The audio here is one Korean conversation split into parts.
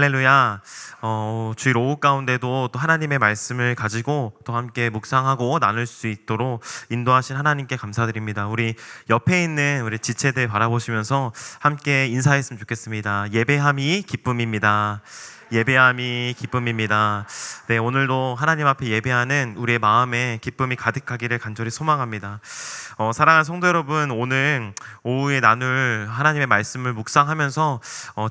할렐루야. 주일 오후 가운데도 또 하나님의 말씀을 가지고 또 함께 묵상하고 나눌 수 있도록 인도하신 하나님께 감사드립니다. 우리 옆에 있는 우리 지체들 바라보시면서 함께 인사했으면 좋겠습니다. 예배함이 기쁨입니다. 예배함이 기쁨입니다. 네, 오늘도 하나님 앞에 예배하는 우리의 마음에 기쁨이 가득하기를 간절히 소망합니다. 사랑하는 성도 여러분, 오늘 오후에 나눌 하나님의 말씀을 묵상하면서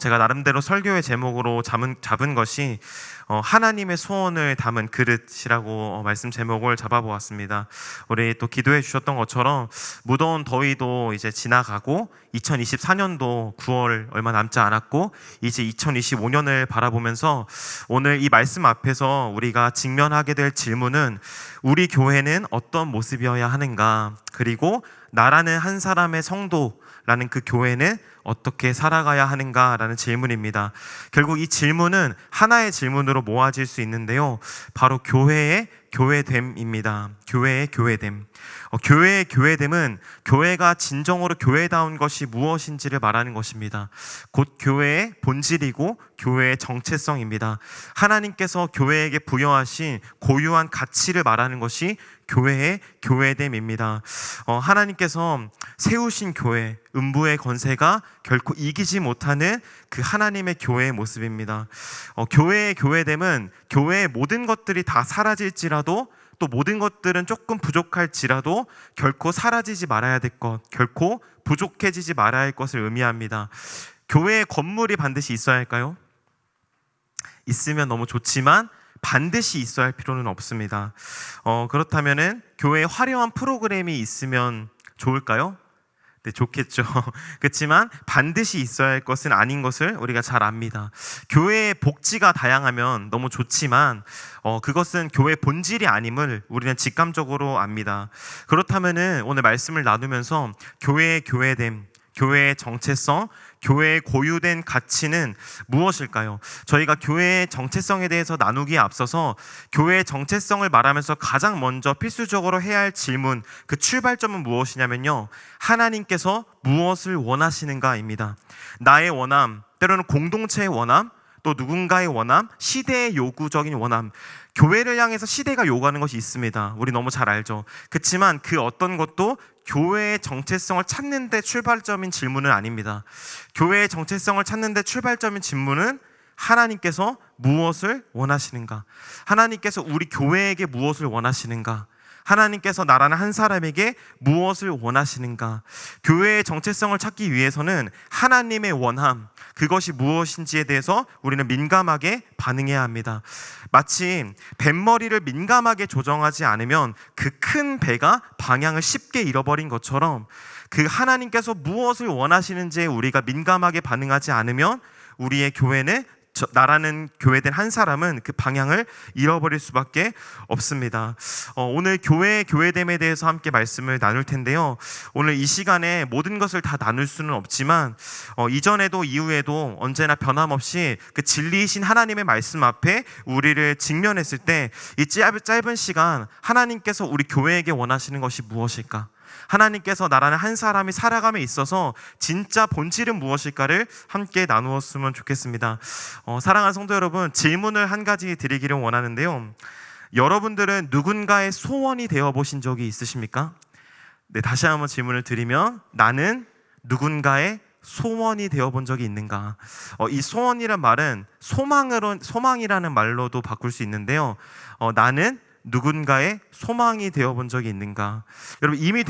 제가 나름대로 설교의 제목으로 잡은 것이 하나님의 소원을 담은 그릇이라고 말씀 제목을 잡아보았습니다. 우리 또 기도해 주셨던 것처럼 무더운 더위도 이제 지나가고 2024년도 9월 얼마 남지 않았고 이제 2025년을 바라보면서 오늘 이 말씀 앞에서 우리가 직면하게 될 질문은 우리 교회는 어떤 모습이어야 하는가, 그리고 나라는 한 사람의 성도라는 그 교회는 어떻게 살아가야 하는가라는 질문입니다. 결국 이 질문은 하나의 질문으로 모아질 수 있는데요, 바로 교회의 교회됨입니다. 교회의 교회됨. 교회의 교회됨은 교회가 진정으로 교회다운 것이 무엇인지를 말하는 것입니다. 곧 교회의 본질이고 교회의 정체성입니다. 하나님께서 교회에게 부여하신 고유한 가치를 말하는 것이 교회의 교회됨입니다. 하나님께서 세우신 교회, 음부의 권세가 결코 이기지 못하는 그 하나님의 교회의 모습입니다. 교회의 교회됨은 교회의 모든 것들이 다 사라질지라도, 또 모든 것들은 조금 부족할지라도 결코 사라지지 말아야 될 것, 결코 부족해지지 말아야 할 것을 의미합니다. 교회의 건물이 반드시 있어야 할까요? 있으면 너무 좋지만 반드시 있어야 할 필요는 없습니다. 그렇다면은 교회에 화려한 프로그램이 있으면 좋을까요? 네, 좋겠죠. 그렇지만 반드시 있어야 할 것은 아닌 것을 우리가 잘 압니다. 교회의 복지가 다양하면 너무 좋지만 그것은 교회의 본질이 아님을 우리는 직감적으로 압니다. 그렇다면은 오늘 말씀을 나누면서 교회의 교회됨, 교회의 정체성, 교회의 고유된 가치는 무엇일까요? 저희가 교회의 정체성에 대해서 나누기에 앞서서 교회의 정체성을 말하면서 가장 먼저 필수적으로 해야 할 질문, 그 출발점은 무엇이냐면요, 하나님께서 무엇을 원하시는가입니다. 나의 원함, 때로는 공동체의 원함, 또 누군가의 원함, 시대의 요구적인 원함. 교회를 향해서 시대가 요구하는 것이 있습니다. 우리 너무 잘 알죠. 그렇지만 그 어떤 것도 교회의 정체성을 찾는 데 출발점인 질문은 아닙니다. 교회의 정체성을 찾는 데 출발점인 질문은 하나님께서 무엇을 원하시는가? 하나님께서 우리 교회에게 무엇을 원하시는가? 하나님께서 나라는 한 사람에게 무엇을 원하시는가? 교회의 정체성을 찾기 위해서는 하나님의 원함, 그것이 무엇인지에 대해서 우리는 민감하게 반응해야 합니다. 마치 뱃머리를 민감하게 조정하지 않으면 그 큰 배가 방향을 쉽게 잃어버린 것처럼, 그 하나님께서 무엇을 원하시는지에 우리가 민감하게 반응하지 않으면 우리의 교회는, 나라는 교회된 한 사람은 그 방향을 잃어버릴 수밖에 없습니다. 오늘 교회의 교회됨에 대해서 함께 말씀을 나눌 텐데요, 오늘 이 시간에 모든 것을 다 나눌 수는 없지만 이전에도 이후에도 언제나 변함없이 그 진리이신 하나님의 말씀 앞에 우리를 직면했을 때 이 짧은 시간 하나님께서 우리 교회에게 원하시는 것이 무엇일까? 하나님께서 나라는 한 사람이 살아감에 있어서 진짜 본질은 무엇일까를 함께 나누었으면 좋겠습니다. 사랑하는 성도 여러분, 질문을 한 가지 드리기를 원하는데요, 여러분들은 누군가의 소원이 되어보신 적이 있으십니까? 네, 다시 한번 질문을 드리면, 나는 누군가의 소원이 되어본 적이 있는가? 이 소원이란 말은 소망이라는 말로도 바꿀 수 있는데요, 나는 누군가의 소망이 되어본 적이 있는가? 여러분, 이미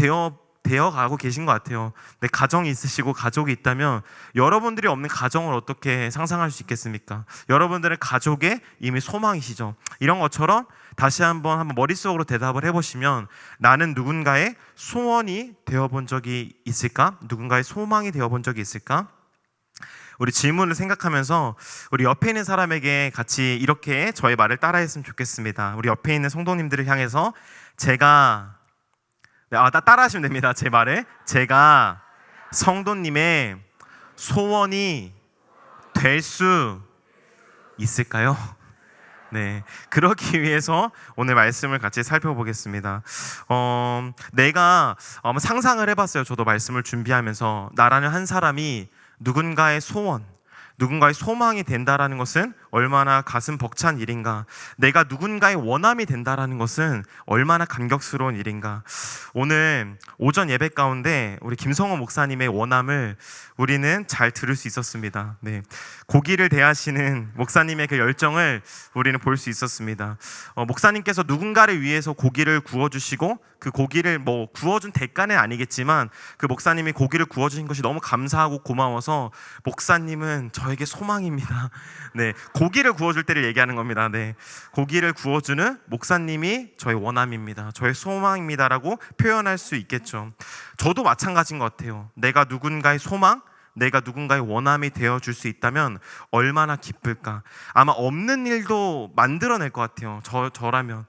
되어가고 계신 것 같아요. 내 가정이 있으시고 가족이 있다면 여러분들이 없는 가정을 어떻게 상상할 수 있겠습니까? 여러분들은 가족에 이미 소망이시죠. 이런 것처럼 다시 한번 머릿속으로 대답을 해보시면, 나는 누군가의 소원이 되어본 적이 있을까? 누군가의 소망이 되어본 적이 있을까? 우리 질문을 생각하면서 우리 옆에 있는 사람에게 같이 이렇게 저의 말을 따라했으면 좋겠습니다. 우리 옆에 있는 성도님들을 향해서 따라하시면 됩니다. 제 말을. 제가 성도님의 소원이 될 수 있을까요? 네, 그러기 위해서 오늘 말씀을 같이 살펴보겠습니다. 내가 상상을 해봤어요. 저도 말씀을 준비하면서 나라는 한 사람이 누군가의 소원, 누군가의 소망이 된다라는 것은 얼마나 가슴 벅찬 일인가. 내가 누군가의 원함이 된다라는 것은 얼마나 감격스러운 일인가. 오늘 오전 예배 가운데 우리 김성호 목사님의 원함을 우리는 잘 들을 수 있었습니다. 네, 고기를 대하시는 목사님의 그 열정을 우리는 볼 수 있었습니다. 목사님께서 누군가를 위해서 고기를 구워주시고 그 고기를 뭐 구워준 대가는 아니겠지만 그 목사님이 고기를 구워주신 것이 너무 감사하고 고마워서 목사님은 저에게 소망입니다. 네, 고기를 구워줄 때를 얘기하는 겁니다. 네, 고기를 구워주는 목사님이 저의 원함입니다. 저의 소망입니다라고 표현할 수 있겠죠. 저도 마찬가지인 것 같아요. 내가 누군가의 소망, 내가 누군가의 원함이 되어줄 수 있다면 얼마나 기쁠까. 아마 없는 일도 만들어낼 것 같아요. 저라면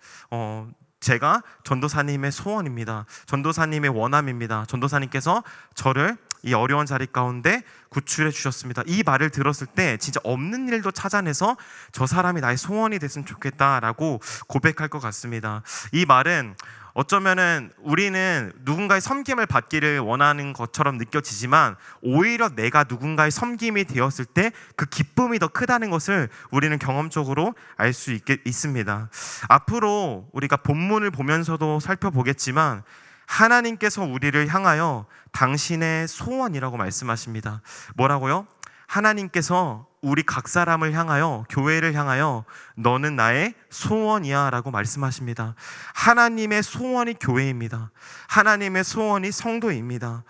제가 전도사님의 소원입니다. 전도사님의 원함입니다. 전도사님께서 저를 이 어려운 자리 가운데 구출해 주셨습니다. 이 말을 들었을 때 진짜 없는 일도 찾아내서 저 사람이 나의 소원이 됐으면 좋겠다라고 고백할 것 같습니다. 이 말은 어쩌면은 우리는 누군가의 섬김을 받기를 원하는 것처럼 느껴지지만 오히려 내가 누군가의 섬김이 되었을 때 그 기쁨이 더 크다는 것을 우리는 경험적으로 알 수 있습니다. 앞으로 우리가 본문을 보면서도 살펴보겠지만 하나님께서 우리를 향하여 당신의 소원이라고 말씀하십니다. 뭐라고요? 하나님께서 우리 각 사람을 향하여, 교회를 향하여 너는 나의 소원이야 라고 말씀하십니다. 하나님의 소원이 교회입니다. 하나님의 소원이 성도입니다.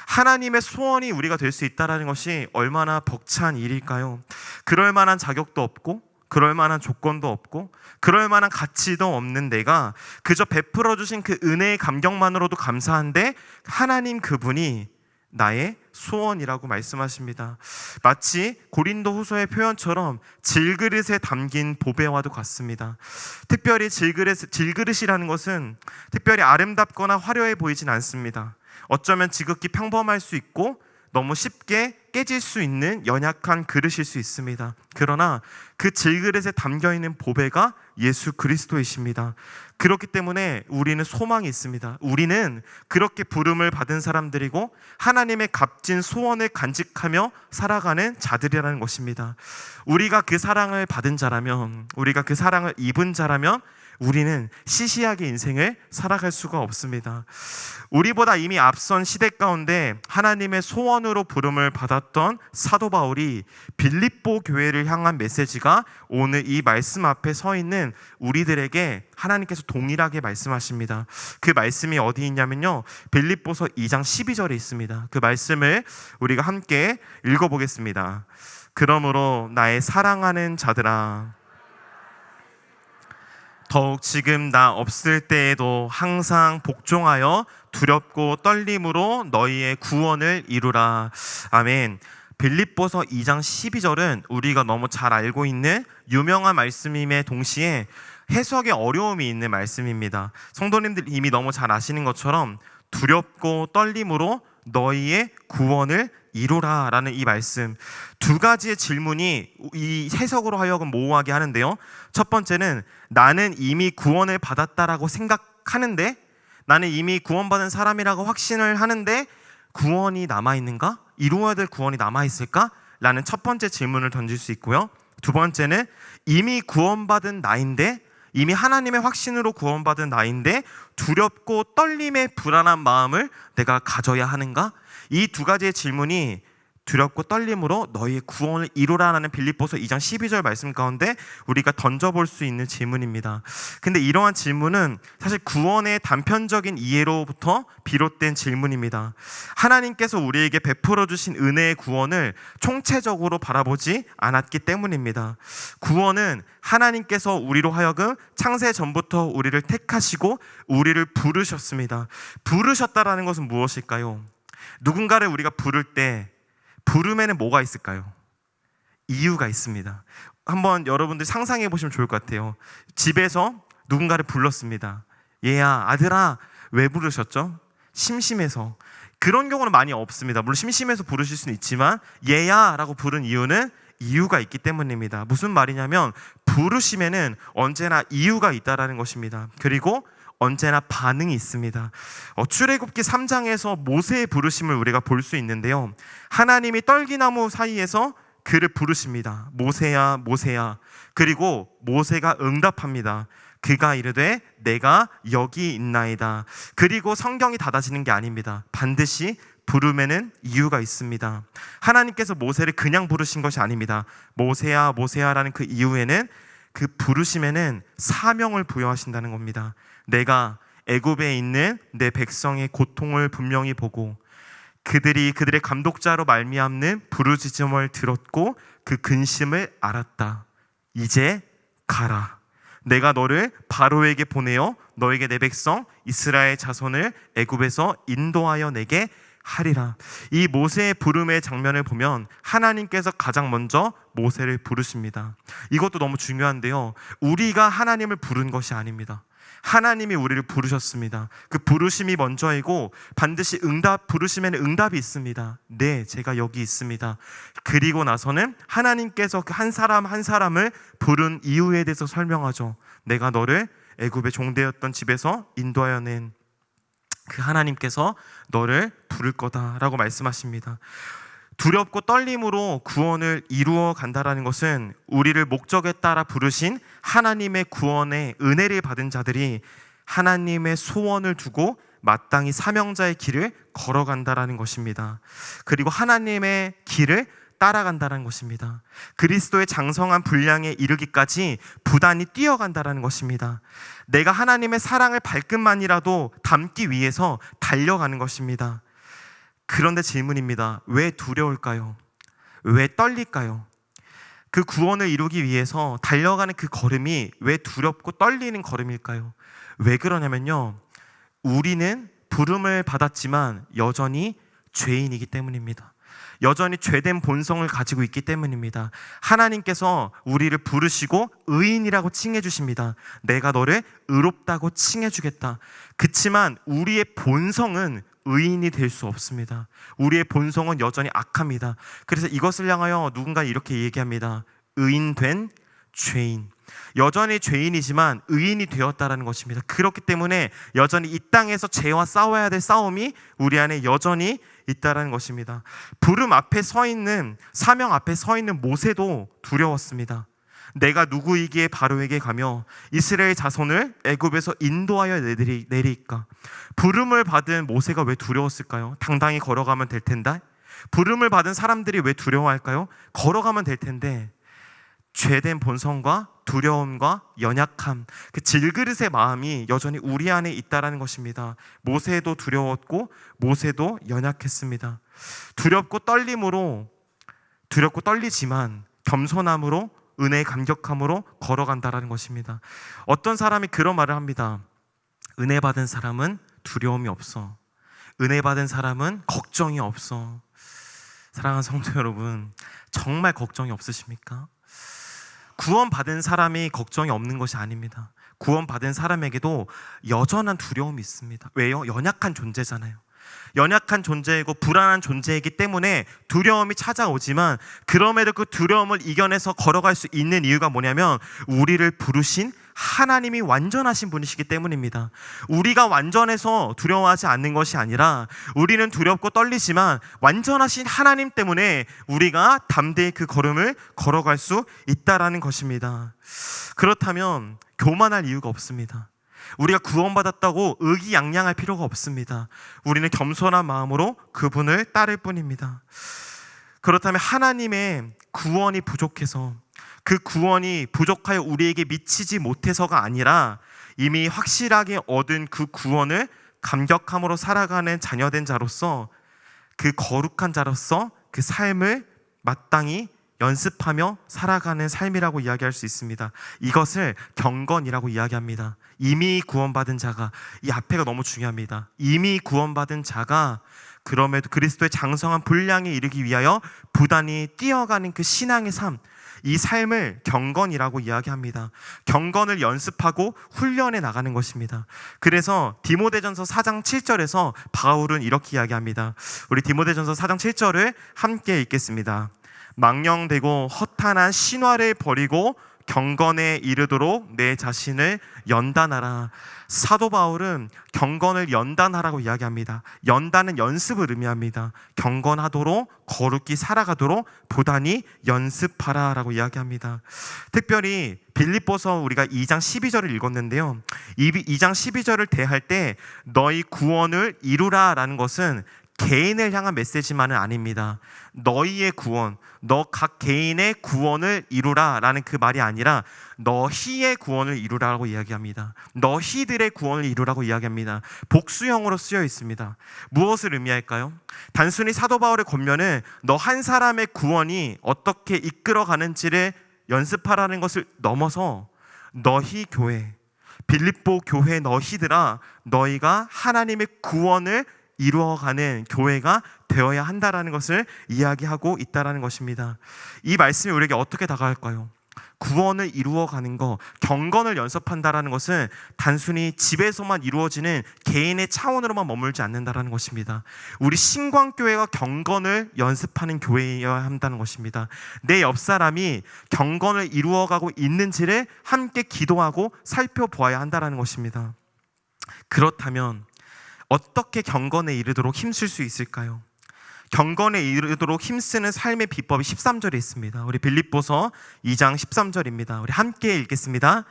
하나님의 소원이 우리가 될 수 있다는 것이 얼마나 벅찬 일일까요? 그럴 만한 자격도 없고 그럴 만한 조건도 없고 그럴 만한 가치도 없는 내가 그저 베풀어 주신 그 은혜의 감격만으로도 감사한데 하나님 그분이 나의 소원이라고 말씀하십니다. 마치 고린도후서의 표현처럼 질그릇에 담긴 보배와도 같습니다. 특별히 질그릇이라는 것은 특별히 아름답거나 화려해 보이진 않습니다. 어쩌면 지극히 평범할 수 있고 너무 쉽게 깨질 수 있는 연약한 그릇일 수 있습니다. 그러나 그 질그릇에 담겨있는 보배가 예수 그리스도이십니다. 그렇기 때문에 우리는 소망이 있습니다. 우리는 그렇게 부름을 받은 사람들이고 하나님의 값진 소원을 간직하며 살아가는 자들이라는 것입니다. 우리가 그 사랑을 받은 자라면, 우리가 그 사랑을 입은 자라면 우리는 시시하게 인생을 살아갈 수가 없습니다. 우리보다 이미 앞선 시대 가운데 하나님의 소원으로 부름을 받았던 사도 바울이 빌립보 교회를 향한 메시지가 오늘 이 말씀 앞에 서 있는 우리들에게 하나님께서 동일하게 말씀하십니다. 그 말씀이 어디 있냐면요, 빌립보서 2장 12절에 있습니다. 그 말씀을 우리가 함께 읽어보겠습니다. 그러므로 나의 사랑하는 자들아, 더욱 지금 나 없을 때에도 항상 복종하여 두렵고 떨림으로 너희의 구원을 이루라. 아멘. 빌립보서 2장 12절은 우리가 너무 잘 알고 있는 유명한 말씀임에 동시에 해석에 어려움이 있는 말씀입니다. 성도님들 이미 너무 잘 아시는 것처럼 두렵고 떨림으로 너희의 구원을 이루라 라는 이 말씀, 두 가지의 질문이 이 해석으로 하여금 모호하게 하는데요. 첫 번째는 나는 이미 구원을 받았다라고 생각하는데, 나는 이미 구원받은 사람이라고 확신을 하는데 구원이 남아있는가? 이루어야 될 구원이 남아있을까? 라는 첫 번째 질문을 던질 수 있고요. 두 번째는 이미 구원받은 나인데, 이미 하나님의 확신으로 구원받은 나인데 두렵고 떨림의 불안한 마음을 내가 가져야 하는가? 이 두 가지의 질문이 두렵고 떨림으로 너희의 구원을 이루라라는 빌립보서 2장 12절 말씀 가운데 우리가 던져볼 수 있는 질문입니다. 근데 이러한 질문은 사실 구원의 단편적인 이해로부터 비롯된 질문입니다. 하나님께서 우리에게 베풀어 주신 은혜의 구원을 총체적으로 바라보지 않았기 때문입니다. 구원은 하나님께서 우리로 하여금 창세 전부터 우리를 택하시고 우리를 부르셨습니다. 부르셨다라는 것은 무엇일까요? 누군가를 우리가 부를 때 부름에는 뭐가 있을까요? 이유가 있습니다. 한번 여러분들 상상해 보시면 좋을 것 같아요. 집에서 누군가를 불렀습니다. 얘야, 아들아, 왜 부르셨죠? 심심해서. 그런 경우는 많이 없습니다. 물론 심심해서 부르실 수는 있지만 얘야 라고 부른 이유는 이유가 있기 때문입니다. 무슨 말이냐면 부르심에는 언제나 이유가 있다라는 것입니다. 그리고 언제나 반응이 있습니다. 출애굽기 3장에서 모세의 부르심을 우리가 볼 수 있는데요, 하나님이 떨기나무 사이에서 그를 부르십니다. 모세야 모세야. 그리고 모세가 응답합니다. 그가 이르되 내가 여기 있나이다. 그리고 성경이 닫아지는 게 아닙니다. 반드시 부름에는 이유가 있습니다. 하나님께서 모세를 그냥 부르신 것이 아닙니다. 모세야 모세야라는 그 이유에는, 그 부르심에는 사명을 부여하신다는 겁니다. 내가 애굽에 있는 내 백성의 고통을 분명히 보고 그들이 그들의 감독자로 말미암는 부르짖음을 들었고 그 근심을 알았다. 이제 가라. 내가 너를 바로에게 보내어 너에게 내 백성 이스라엘 자손을 애굽에서 인도하여 내게 하리라. 이 모세의 부름의 장면을 보면 하나님께서 가장 먼저 모세를 부르십니다. 이것도 너무 중요한데요, 우리가 하나님을 부른 것이 아닙니다. 하나님이 우리를 부르셨습니다. 그 부르심이 먼저이고 반드시 부르심에는 응답이 있습니다. 네, 제가 여기 있습니다. 그리고 나서는 하나님께서 그 한 사람 한 사람을 부른 이유에 대해서 설명하죠. 내가 너를 애굽의 종되었던 집에서 인도하여 낸 그 하나님께서 너를 부를 거다라고 말씀하십니다. 두렵고 떨림으로 구원을 이루어 간다라는 것은 우리를 목적에 따라 부르신 하나님의 구원의 은혜를 받은 자들이 하나님의 소원을 두고 마땅히 사명자의 길을 걸어간다라는 것입니다. 그리고 하나님의 길을 따라간다는 것입니다. 그리스도의 장성한 분량에 이르기까지 부단히 뛰어간다는 것입니다. 내가 하나님의 사랑을 발끝만이라도 담기 위해서 달려가는 것입니다. 그런데 질문입니다. 왜 두려울까요? 왜 떨릴까요? 그 구원을 이루기 위해서 달려가는 그 걸음이 왜 두렵고 떨리는 걸음일까요? 왜 그러냐면요, 우리는 부름을 받았지만 여전히 죄인이기 때문입니다. 여전히 죄된 본성을 가지고 있기 때문입니다. 하나님께서 우리를 부르시고 의인이라고 칭해 주십니다. 내가 너를 의롭다고 칭해 주겠다. 그치만 우리의 본성은 의인이 될 수 없습니다. 우리의 본성은 여전히 악합니다. 그래서 이것을 향하여 누군가 이렇게 얘기합니다. 의인된 죄인. 여전히 죄인이지만 의인이 되었다라는 것입니다. 그렇기 때문에 여전히 이 땅에서 죄와 싸워야 될 싸움이 우리 안에 여전히 있다라는 것입니다. 부름 앞에 서 있는, 사명 앞에 서 있는 모세도 두려웠습니다. 내가 누구이기에 바로에게 가며 이스라엘 자손을 애굽에서 인도하여 내리까. 부름을 받은 모세가 왜 두려웠을까요? 당당히 걸어가면 될 텐데. 부름을 받은 사람들이 왜 두려워할까요? 걸어가면 될 텐데. 죄된 본성과 두려움과 연약함, 그 질그릇의 마음이 여전히 우리 안에 있다라는 것입니다. 모세도 두려웠고 모세도 연약했습니다. 두렵고 떨리지만 겸손함으로, 은혜의 감격함으로 걸어간다라는 것입니다. 어떤 사람이 그런 말을 합니다. 은혜 받은 사람은 두려움이 없어. 은혜 받은 사람은 걱정이 없어. 사랑하는 성도 여러분, 정말 걱정이 없으십니까? 구원받은 사람이 걱정이 없는 것이 아닙니다. 구원받은 사람에게도 여전한 두려움이 있습니다. 왜요? 연약한 존재잖아요. 연약한 존재이고 불안한 존재이기 때문에 두려움이 찾아오지만, 그럼에도 그 두려움을 이겨내서 걸어갈 수 있는 이유가 뭐냐면 우리를 부르신 하나님이 완전하신 분이시기 때문입니다. 우리가 완전해서 두려워하지 않는 것이 아니라 우리는 두렵고 떨리지만 완전하신 하나님 때문에 우리가 담대히 그 걸음을 걸어갈 수 있다라는 것입니다. 그렇다면 교만할 이유가 없습니다. 우리가 구원받았다고 의기양양할 필요가 없습니다. 우리는 겸손한 마음으로 그분을 따를 뿐입니다. 그렇다면 하나님의 구원이 부족해서, 그 구원이 부족하여 우리에게 미치지 못해서가 아니라 이미 확실하게 얻은 그 구원을 감격함으로 살아가는 자녀된 자로서, 그 거룩한 자로서 그 삶을 마땅히 연습하며 살아가는 삶이라고 이야기할 수 있습니다. 이것을 경건이라고 이야기합니다. 이미 구원받은 자가, 이 앞에가 너무 중요합니다. 이미 구원받은 자가 그럼에도 그리스도의 장성한 분량에 이르기 위하여 부단히 뛰어가는 그 신앙의 삶, 이 삶을 경건이라고 이야기합니다. 경건을 연습하고 훈련해 나가는 것입니다. 그래서 디모데전서 4장 7절에서 바울은 이렇게 이야기합니다. 우리 디모데전서 4장 7절을 함께 읽겠습니다. 망령되고 허탄한 신화를 버리고 경건에 이르도록 내 자신을 연단하라. 사도 바울은 경건을 연단하라고 이야기합니다. 연단은 연습을 의미합니다. 경건하도록 거룩히 살아가도록 보다니 연습하라라고 이야기합니다. 특별히 빌립보서 우리가 2장 12절을 읽었는데요. 2장 12절을 대할 때 너희 구원을 이루라라는 것은 개인을 향한 메시지만은 아닙니다. 너희의 구원, 너 각 개인의 구원을 이루라라는 그 말이 아니라 너희의 구원을 이루라고 이야기합니다. 너희들의 구원을 이루라고 이야기합니다. 복수형으로 쓰여 있습니다. 무엇을 의미할까요? 단순히 사도 바울의 권면은 너 한 사람의 구원이 어떻게 이끌어가는지를 연습하라는 것을 넘어서 너희 교회, 빌립보 교회 너희들아, 너희가 하나님의 구원을 이루어가는 교회가 되어야 한다라는 것을 이야기하고 있다라는 것입니다. 이 말씀이 우리에게 어떻게 다가갈까요? 구원을 이루어가는 것, 경건을 연습한다라는 것은 단순히 집에서만 이루어지는 개인의 차원으로만 머물지 않는다라는 것입니다. 우리 신광교회가 경건을 연습하는 교회여야 한다는 것입니다. 내 옆 사람이 경건을 이루어가고 있는지를 함께 기도하고 살펴보아야 한다라는 것입니다. 그렇다면 어떻게 경건에 이르도록 힘쓸 수 있을까요? 경건에 이르도록 힘쓰는 삶의 비법이 13절에 있습니다. 우리 빌립보서 2장 13절입니다. 우리 함께 읽겠습니다.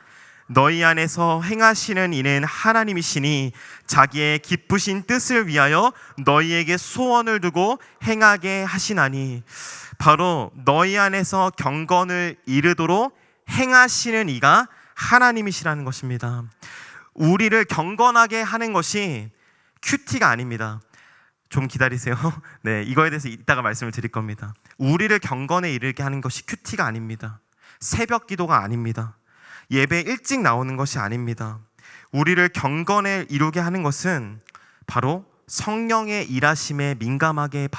너희 안에서 행하시는 이는 하나님이시니 자기의 기쁘신 뜻을 위하여 너희에게 소원을 두고 행하게 하시나니. 바로 너희 안에서 경건을 이르도록 행하시는 이가 하나님이시라는 것입니다. 우리를 경건하게 하는 것이 큐티가 아닙니다. 좀 기다리세요. 네, 이거에 대해서 이따가 말씀을 드릴 겁니다. 우리를 경건에 이르게 하는 것이 큐티가 아닙니다. 새벽 기도가 아닙니다. 예배 일찍 나오는 것이 아닙니다. 우리를 경건에 이루게 하는 것은 바로 성령의 일하심에 민감하게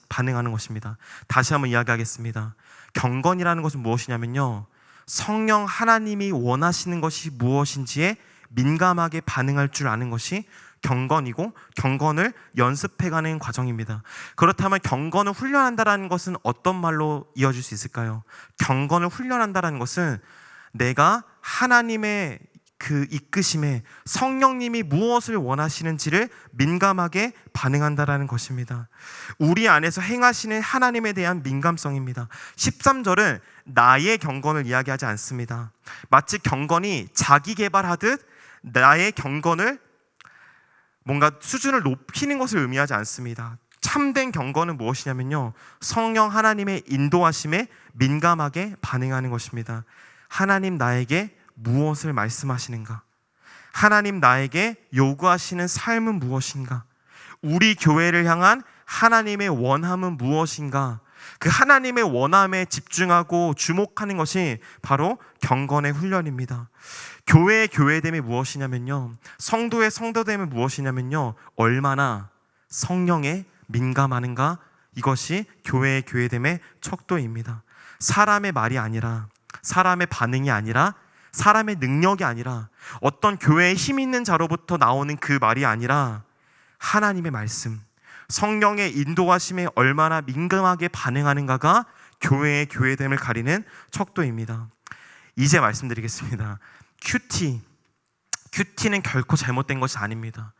반응하는 것입니다. 다시 한번 이야기하겠습니다. 경건이라는 것은 무엇이냐면요, 성령 하나님이 원하시는 것이 무엇인지에 민감하게 반응할 줄 아는 것이 경건이고, 경건을 연습해가는 과정입니다. 그렇다면 경건을 훈련한다는 것은 어떤 말로 이어질 수 있을까요? 경건을 훈련한다는 것은 내가 하나님의 그 이끄심에 성령님이 무엇을 원하시는지를 민감하게 반응한다는 것입니다. 우리 안에서 행하시는 하나님에 대한 민감성입니다. 13절은 나의 경건을 이야기하지 않습니다. 마치 경건이 자기 개발하듯 나의 경건을 뭔가 수준을 높이는 것을 의미하지 않습니다. 참된 경건은 무엇이냐면요, 성령 하나님의 인도하심에 민감하게 반응하는 것입니다. 하나님 나에게 무엇을 말씀하시는가? 하나님 나에게 요구하시는 삶은 무엇인가? 우리 교회를 향한 하나님의 원함은 무엇인가? 그 하나님의 원함에 집중하고 주목하는 것이 바로 경건의 훈련입니다. 교회의 교회됨이 무엇이냐면요, 성도의 성도됨이 무엇이냐면요, 얼마나 성령에 민감하는가, 이것이 교회의 교회됨의 척도입니다. 사람의 말이 아니라, 사람의 반응이 아니라, 사람의 능력이 아니라, 어떤 교회에 힘 있는 자로부터 나오는 그 말이 아니라 하나님의 말씀, 성령의 인도하심에 얼마나 민감하게 반응하는가가 교회의 교회됨을 가리는 척도입니다. 이제 말씀드리겠습니다. 큐티는 결코 잘못된 것이 아닙니다.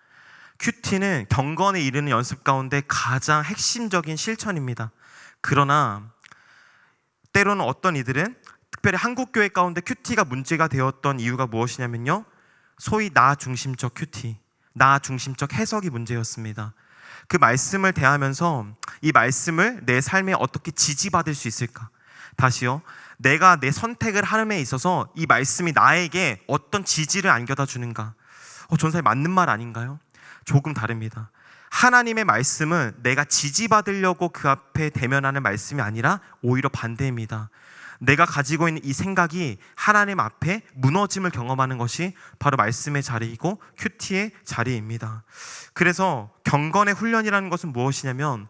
큐티는 경건에 이르는 연습 가운데 가장 핵심적인 실천입니다. 그러나 때로는 어떤 이들은, 특별히 한국교회 가운데 큐티가 문제가 되었던 이유가 무엇이냐면요, 소위 나 중심적 큐티, 나 중심적 해석이 문제였습니다. 그 말씀을 대하면서 이 말씀을 내 삶에 어떻게 지지받을 수 있을까? 다시요, 내가 내 선택을 함에 있어서 이 말씀이 나에게 어떤 지지를 안겨다 주는가? 전사님 맞는 말 아닌가요? 조금 다릅니다. 하나님의 말씀은 내가 지지받으려고 그 앞에 대면하는 말씀이 아니라 오히려 반대입니다. 내가 가지고 있는 이 생각이 하나님 앞에 무너짐을 경험하는 것이 바로 말씀의 자리이고 큐티의 자리입니다. 그래서 경건의 훈련이라는 것은 무엇이냐면,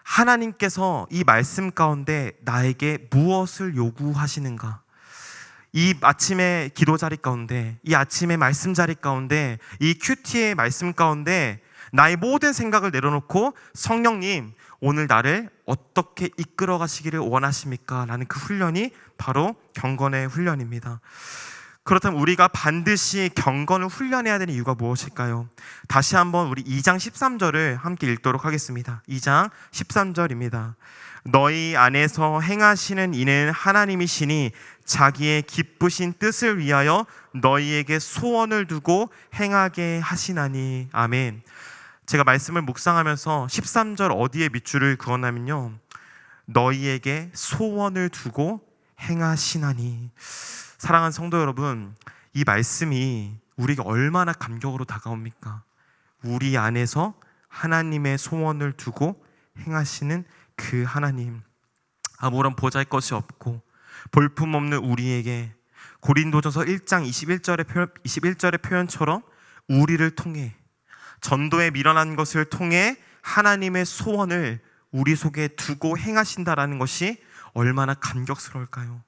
하나님께서 이 말씀 가운데 나에게 무엇을 요구하시는가, 이 아침의 기도 자리 가운데, 이 아침의 말씀 자리 가운데, 이 큐티의 말씀 가운데 나의 모든 생각을 내려놓고 성령님 오늘 나를 어떻게 이끌어 가시기를 원하십니까? 라는 그 훈련이 바로 경건의 훈련입니다. 그렇다면 우리가 반드시 경건을 훈련해야 되는 이유가 무엇일까요? 다시 한번 우리 2장 13절을 함께 읽도록 하겠습니다. 2장 13절입니다. 너희 안에서 행하시는 이는 하나님이시니 자기의 기쁘신 뜻을 위하여 너희에게 소원을 두고 행하게 하시나니. 아멘. 제가 말씀을 묵상하면서 13절 어디에 밑줄을 그었냐면요, 너희에게 소원을 두고 행하시나니. 사랑하는 성도 여러분, 이 말씀이 우리에게 얼마나 감격으로 다가옵니까? 우리 안에서 하나님의 소원을 두고 행하시는 그 하나님, 아무런 보잘것이 없고 볼품없는 우리에게 고린도전서 1장 21절의 표현처럼 우리를 통해, 전도에 미련한 것을 통해 하나님의 소원을 우리 속에 두고 행하신다라는 것이 얼마나 감격스러울까요?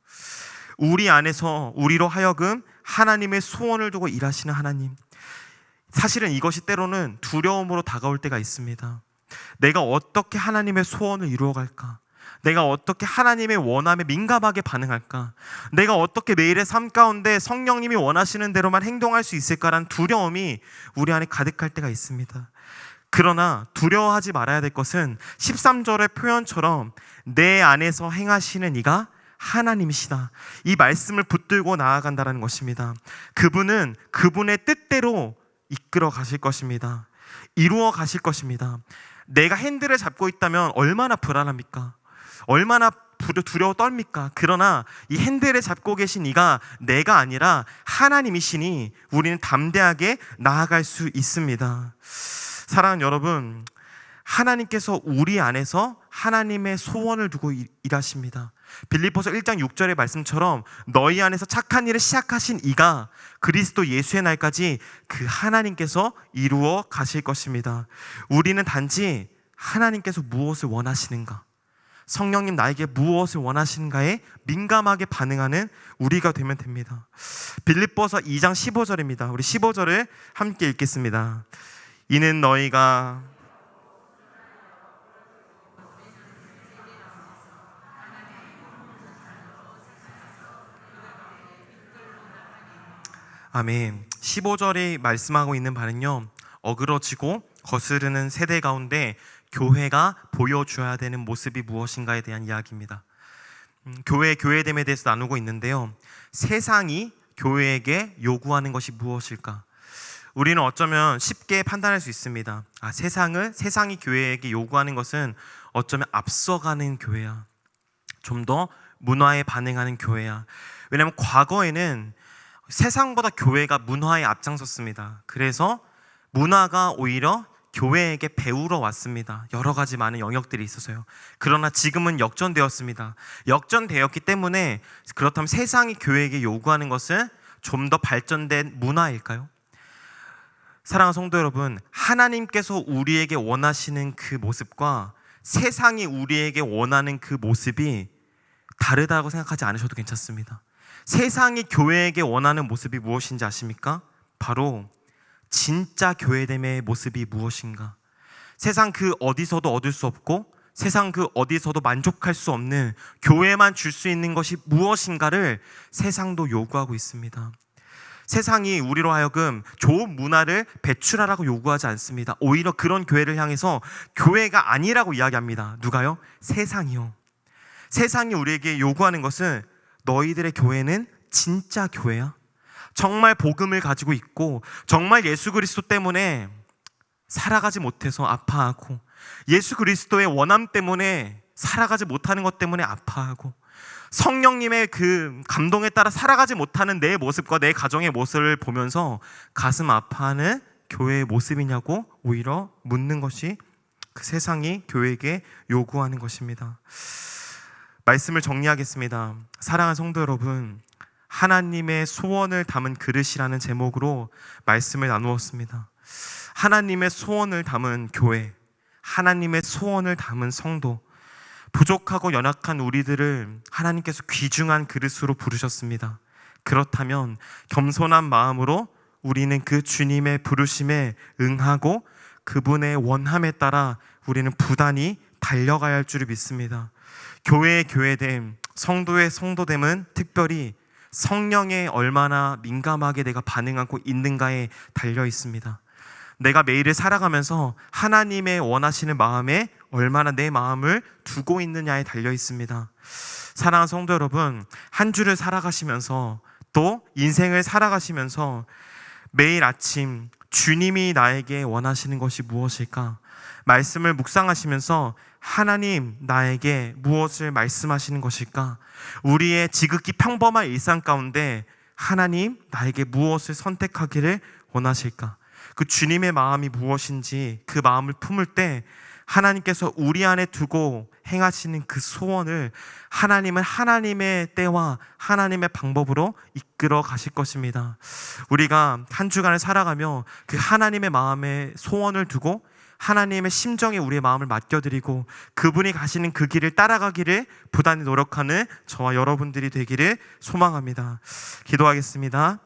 우리 안에서 우리로 하여금 하나님의 소원을 두고 일하시는 하나님, 사실은 이것이 때로는 두려움으로 다가올 때가 있습니다. 내가 어떻게 하나님의 소원을 이루어갈까? 내가 어떻게 하나님의 원함에 민감하게 반응할까? 내가 어떻게 매일의 삶 가운데 성령님이 원하시는 대로만 행동할 수 있을까라는 두려움이 우리 안에 가득할 때가 있습니다. 그러나 두려워하지 말아야 될 것은 13절의 표현처럼 내 안에서 행하시는 이가 하나님이시다, 이 말씀을 붙들고 나아간다는 것입니다. 그분은 그분의 뜻대로 이끌어 가실 것입니다. 이루어 가실 것입니다. 내가 핸들을 잡고 있다면 얼마나 불안합니까? 얼마나 두려워 떨립니까? 그러나 이 핸들을 잡고 계신 이가 내가 아니라 하나님이시니 우리는 담대하게 나아갈 수 있습니다. 사랑하는 여러분, 하나님께서 우리 안에서 하나님의 소원을 두고 일하십니다. 빌립보서 1장 6절의 말씀처럼 너희 안에서 착한 일을 시작하신 이가 그리스도 예수의 날까지 그 하나님께서 이루어 가실 것입니다. 우리는 단지 하나님께서 무엇을 원하시는가, 성령님 나에게 무엇을 원하시는가에 민감하게 반응하는 우리가 되면 됩니다. 빌립보서 2장 15절입니다. 우리 15절을 함께 읽겠습니다. 이는 너희가 아멘. 15절이 말씀하고 있는 바는요, 어그러지고 거스르는 세대 가운데 교회가 보여줘야 되는 모습이 무엇인가에 대한 이야기입니다. 교회됨에 대해서 나누고 있는데요, 세상이 교회에게 요구하는 것이 무엇일까? 우리는 어쩌면 쉽게 판단할 수 있습니다. 세상이 교회에게 요구하는 것은 어쩌면 앞서가는 교회야, 좀 더 문화에 반응하는 교회야. 왜냐하면 과거에는 세상보다 교회가 문화에 앞장섰습니다. 그래서 문화가 오히려 교회에게 배우러 왔습니다. 여러 가지 많은 영역들이 있어서요. 그러나 지금은 역전되었습니다. 역전되었기 때문에, 그렇다면 세상이 교회에게 요구하는 것은 좀 더 발전된 문화일까요? 사랑하는 성도 여러분, 하나님께서 우리에게 원하시는 그 모습과 세상이 우리에게 원하는 그 모습이 다르다고 생각하지 않으셔도 괜찮습니다. 세상이 교회에게 원하는 모습이 무엇인지 아십니까? 바로 진짜 교회됨의 모습이 무엇인가? 세상 그 어디서도 얻을 수 없고 세상 그 어디서도 만족할 수 없는 교회만 줄 수 있는 것이 무엇인가를 세상도 요구하고 있습니다. 세상이 우리로 하여금 좋은 문화를 배출하라고 요구하지 않습니다. 오히려 그런 교회를 향해서 교회가 아니라고 이야기합니다. 누가요? 세상이요. 세상이 우리에게 요구하는 것은 너희들의 교회는 진짜 교회야? 정말 복음을 가지고 있고 정말 예수 그리스도 때문에 살아가지 못해서 아파하고 예수 그리스도의 원함 때문에 살아가지 못하는 것 때문에 아파하고 성령님의 그 감동에 따라 살아가지 못하는 내 모습과 내 가정의 모습을 보면서 가슴 아파하는 교회의 모습이냐고 오히려 묻는 것이 그 세상이 교회에게 요구하는 것입니다. 말씀을 정리하겠습니다. 사랑하는 성도 여러분, 하나님의 소원을 담은 그릇이라는 제목으로 말씀을 나누었습니다. 하나님의 소원을 담은 교회, 하나님의 소원을 담은 성도, 부족하고 연약한 우리들을 하나님께서 귀중한 그릇으로 부르셨습니다. 그렇다면 겸손한 마음으로 우리는 그 주님의 부르심에 응하고 그분의 원함에 따라 우리는 부단히 달려가야 할 줄을 믿습니다. 교회의 교회됨, 성도의 성도됨은 특별히 성령에 얼마나 민감하게 내가 반응하고 있는가에 달려 있습니다. 내가 매일을 살아가면서 하나님의 원하시는 마음에 얼마나 내 마음을 두고 있느냐에 달려 있습니다. 사랑하는 성도 여러분, 한 주를 살아가시면서 또 인생을 살아가시면서 매일 아침 주님이 나에게 원하시는 것이 무엇일까? 말씀을 묵상하시면서 하나님 나에게 무엇을 말씀하시는 것일까? 우리의 지극히 평범한 일상 가운데 하나님 나에게 무엇을 선택하기를 원하실까? 그 주님의 마음이 무엇인지 그 마음을 품을 때 하나님께서 우리 안에 두고 행하시는 그 소원을 하나님은 하나님의 때와 하나님의 방법으로 이끌어 가실 것입니다. 우리가 한 주간을 살아가며 그 하나님의 마음에 소원을 두고 하나님의 심정에 우리의 마음을 맡겨드리고 그분이 가시는 그 길을 따라가기를 부단히 노력하는 저와 여러분들이 되기를 소망합니다. 기도하겠습니다.